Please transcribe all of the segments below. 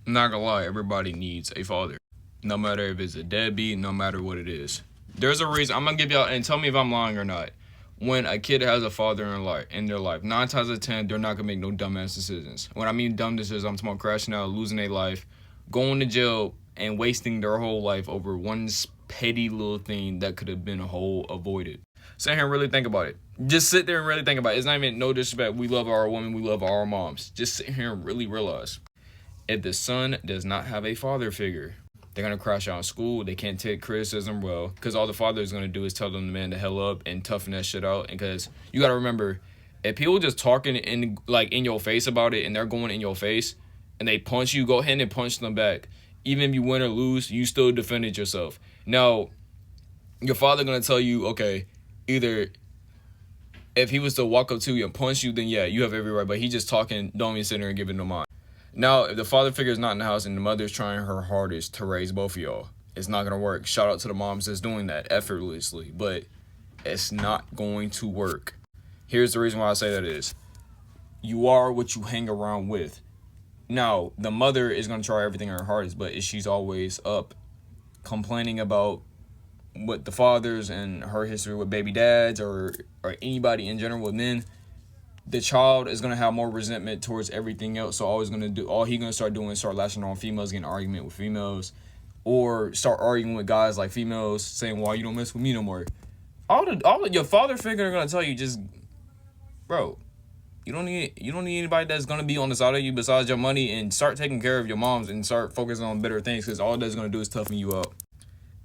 I'm not gonna lie, everybody needs a father. No matter if it's a deadbeat, no matter what it is. There's a reason. I'm gonna give y'all and tell me if I'm lying or not. When a kid has a father in their life, 9 times out of 10, they're not gonna make no dumbass decisions. When I mean dumb decisions, I'm talking about crashing out, losing their life, going to jail, and wasting their whole life over one petty little thing that could have been a whole avoided. Sit here and really think about it. Just sit there and really think about it. It's not even no disrespect. We love our women. We love our moms. Just sit here and really realize if the son does not have a father figure, they're gonna crash out in school. They can't take criticism well because all the father is gonna do is tell them the man to hell up and toughen that shit out. And because you gotta remember, if people just talking in your face about it and they're going in your face and they punch you, go ahead and punch them back. Even if you win or lose, you still defended yourself. Now, your father gonna tell you, okay, either if he was to walk up to you and punch you, then yeah, you have every right. But he just talking, don't even sit there and give it no mind. Now, if the father figure is not in the house and the mother's trying her hardest to raise both of y'all, it's not going to work. Shout out to the moms that's doing that effortlessly, but it's not going to work. Here's the reason why I say that is, you are what you hang around with. Now, the mother is going to try everything her hardest, but if she's always up complaining about what the fathers and her history with baby dads or anybody in general with men, the child is gonna have more resentment towards everything else. So all he gonna start doing is start lashing on females, getting an argument with females, or start arguing with guys like females, saying, "Why you don't mess with me no more?" All of your father figure are gonna tell you, just, bro, you don't need anybody that's gonna be on the side of you besides your money, and start taking care of your moms and start focusing on better things, because all that's gonna do is toughen you up,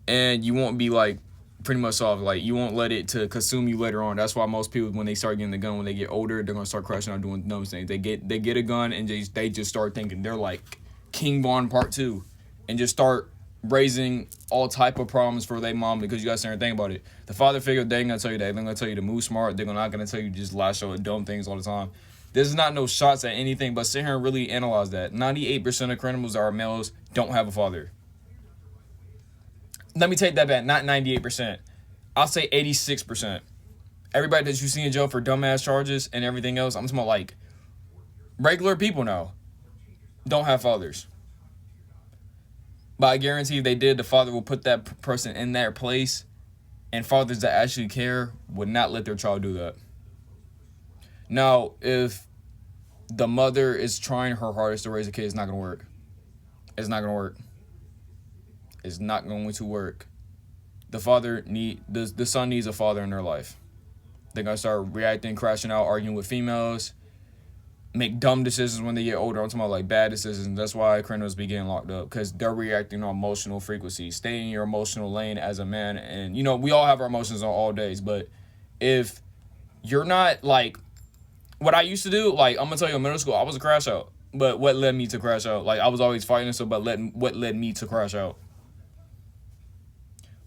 and you won't be like pretty much soft. Like, you won't let it to consume you later on. That's why most people, when they start getting the gun, when they get older, they're gonna start crashing out doing dumb things. They get a gun and they just start thinking they're like King Von Part 2 and just start raising all type of problems for their mom, because you guys sit there and think about it. The father figure, they ain't gonna tell you that. They're gonna tell you to move smart. They're not gonna tell you just lash out at dumb things all the time. This is not no shots at anything, but sit here and really analyze that. 98% of criminals that are males don't have a father. Let me take that back. Not 98%. I'll say 86%. Everybody that you see in jail for dumbass charges and everything else, I'm talking about like regular people now, don't have fathers. But I guarantee if they did, the father will put that person in their place, and fathers that actually care would not let their child do that. Now, if the mother is trying her hardest to raise a kid, it's not going to work. It's not going to work. It's not going to work. The son needs a father in their life. They're going to start reacting, crashing out, arguing with females, make dumb decisions when they get older. I'm talking about like bad decisions. That's why criminals be getting locked up, because they're reacting on emotional frequency. Stay in your emotional lane as a man. And, we all have our emotions on all days. But if you're not like what I used to do, like, I'm going to tell you, in middle school, I was a crash out. But what led me to crash out? Like, I was always fighting, but what led me to crash out?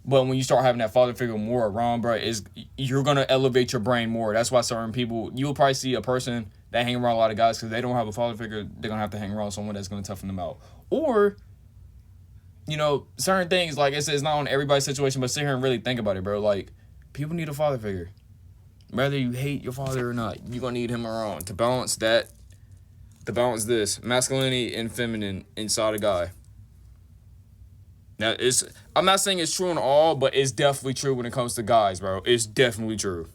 But when you start having that father figure more around, bro, you're going to elevate your brain more. That's why certain people, you'll probably see a person that hang around a lot of guys because they don't have a father figure. They're going to have to hang around someone that's going to toughen them out. Or, certain things, like I said, it's not on everybody's situation, but sit here and really think about it, bro. Like, people need a father figure. Whether you hate your father or not, you're going to need him around to balance that, to balance this, masculinity and feminine inside a guy. Now, I'm not saying it's true in all, but it's definitely true when it comes to guys, bro. It's definitely true.